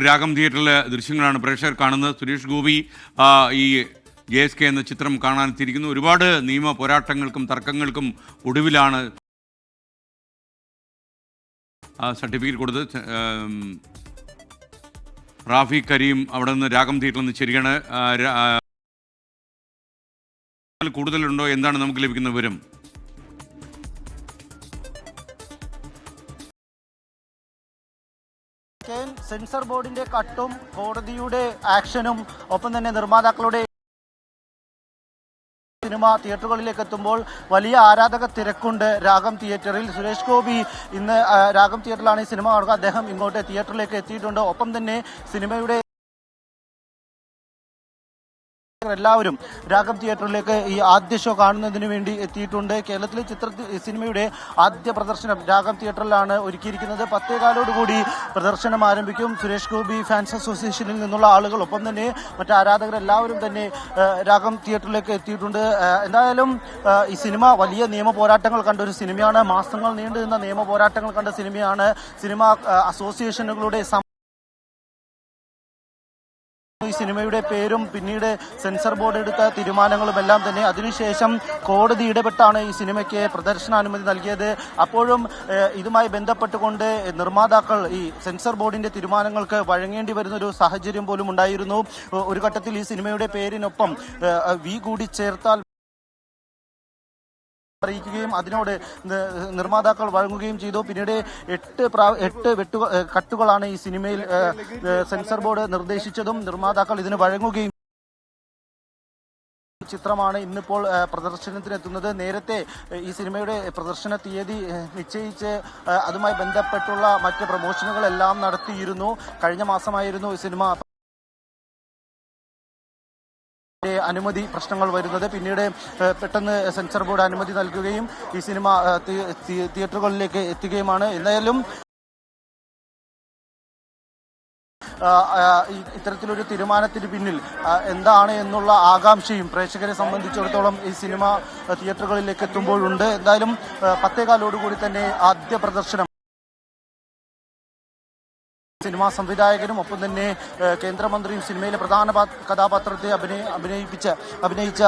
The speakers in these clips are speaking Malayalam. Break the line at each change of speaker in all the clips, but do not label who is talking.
രാഗം തിയേറ്ററിലെ ദൃശ്യങ്ങളാണ് പ്രേക്ഷകർ കാണുന്നത്. സുരേഷ് ഗോപി ഈ JSK എന്ന ചിത്രം കാണാനെത്തിയിരിക്കുന്നു. ഒരുപാട് നിയമ പോരാട്ടങ്ങൾക്കും തർക്കങ്ങൾക്കും ഒടുവിലാണ് സർട്ടിഫിക്കറ്റ് കൊടുത്തത്. റാഫി കരീം അവിടെ നിന്ന് രാഗം തിയേറ്ററിൽ നിന്ന് ശരിയാണ്. കൂടുതലുണ്ടോ? എന്താണ് നമുക്ക് ലഭിക്കുന്ന വിവരം?
സെൻസർ ബോർഡിന്റെ കട്ടും കോടതിയുടെ ആക്ഷനും ഒപ്പം തന്നെ നിർമ്മാതാക്കളുടെ സിനിമ തിയേറ്ററുകളിലേക്ക് എത്തുമ്പോൾ വലിയ ആരാധക തിരക്കുണ്ട് രാഗം തിയേറ്ററിൽ. സുരേഷ് ഗോപി ഇന്ന് രാഗം തിയേറ്ററിലാണ് ഈ സിനിമ കാണുക. അദ്ദേഹം ഇങ്ങോട്ട് തിയേറ്ററിലേക്ക് എത്തിയിട്ടുണ്ട്. ഒപ്പം തന്നെ സിനിമയുടെ എല്ലാവരും രാഗം തിയേറ്ററിലേക്ക് ഈ ആദ്യ ഷോ കാണുന്നതിന് വേണ്ടി എത്തിയിട്ടുണ്ട്. കേരളത്തിലെ സിനിമയുടെ ആദ്യ പ്രദർശനം രാഗം തിയേറ്ററിലാണ് ഒരുക്കിയിരിക്കുന്നത്. 10:15 പ്രദർശനം ആരംഭിക്കും. സുരേഷ് ഗോപി ഫാൻസ് അസോസിയേഷനിൽ നിന്നുള്ള ആളുകൾ ഒപ്പം തന്നെ മറ്റ് ആരാധകരെല്ലാവരും തന്നെ രാഗം തിയേറ്ററിലേക്ക് എത്തിയിട്ടുണ്ട്. എന്തായാലും ഈ സിനിമ വലിയ നിയമ പോരാട്ടങ്ങൾ കണ്ട ഒരു സിനിമയാണ്. മാസങ്ങൾ നീണ്ടു നിന്ന നിയമ പോരാട്ടങ്ങൾ കണ്ട സിനിമയാണ്. സിനിമ അസോസിയേഷനുകളുടെ ഈ സിനിമയുടെ പേരും പിന്നീട് സെൻസർ ബോർഡ് എടുത്ത തീരുമാനങ്ങളും എല്ലാം തന്നെ അതിനുശേഷം കോടതി ഇടപെട്ടാണ് ഈ സിനിമയ്ക്ക് പ്രദർശനാനുമതി നൽകിയത്. അപ്പോഴും ഇതുമായി ബന്ധപ്പെട്ടുകൊണ്ട് നിർമ്മാതാക്കൾ ഈ സെൻസർ ബോർഡിന്റെ തീരുമാനങ്ങൾക്ക് വഴങ്ങേണ്ടി വരുന്നൊരു സാഹചര്യം പോലും ഉണ്ടായിരുന്നു. ഒരു ഘട്ടത്തിൽ ഈ സിനിമയുടെ പേരിനൊപ്പം വി കൂടി ചേർത്താൽ അറിയിക്കുകയും അതിനോട് നിർമ്മാതാക്കൾ വഴങ്ങുകയും ചെയ്തു. പിന്നീട് 8 കട്ടുകളാണ് ഈ സിനിമയിൽ സെൻസർ ബോർഡ് നിർദ്ദേശിച്ചതും നിർമ്മാതാക്കൾ ഇതിന് വഴങ്ങുകയും ചിത്രമാണ് ഇന്നിപ്പോൾ പ്രദർശനത്തിനെത്തുന്നത്. നേരത്തെ ഈ സിനിമയുടെ പ്രദർശന തീയതി നിശ്ചയിച്ച് അതുമായി ബന്ധപ്പെട്ടുള്ള മറ്റ് പ്രമോഷനുകളെല്ലാം നടത്തിയിരുന്നു. കഴിഞ്ഞ മാസമായിരുന്നു ഈ സിനിമ അനുമതി പ്രശ്നങ്ങൾ വരുന്നത്. പിന്നീട് പെട്ടെന്ന് സെൻസർ ബോർഡ് അനുമതി നൽകുകയും ഈ സിനിമ തിയേറ്ററുകളിലേക്ക് എത്തുകയുമാണ്. എന്തായാലും ഇത്തരത്തിലൊരു തീരുമാനത്തിന് പിന്നിൽ എന്താണ് എന്നുള്ള ആകാംക്ഷയും പ്രേക്ഷകരെ സംബന്ധിച്ചിടത്തോളം ഈ സിനിമ തിയേറ്ററുകളിലേക്ക് എത്തുമ്പോഴുണ്ട്. എന്തായാലും 10:15 തന്നെ ആദ്യ പ്രദർശനം സിനിമാ സംവിധായകനും ഒപ്പം തന്നെ കേന്ദ്രമന്ത്രിയും സിനിമയിലെ പ്രധാന കഥാപാത്രത്തെ അഭിനയിച്ച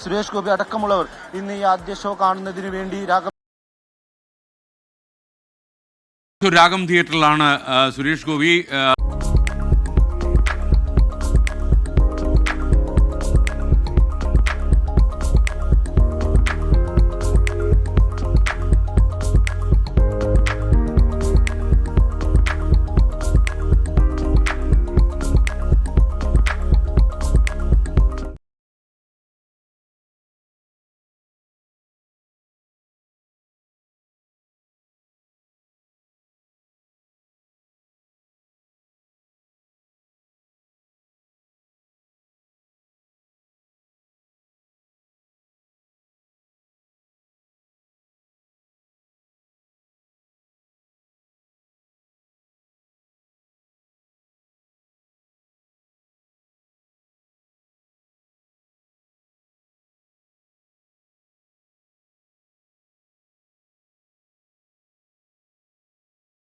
സുരേഷ് ഗോപി അടക്കമുള്ളവർ ഇന്ന് ഈ ആദ്യ ഷോ കാണുന്നതിന് വേണ്ടി
രാഗം തിയേറ്ററിലാണ് സുരേഷ് ഗോപി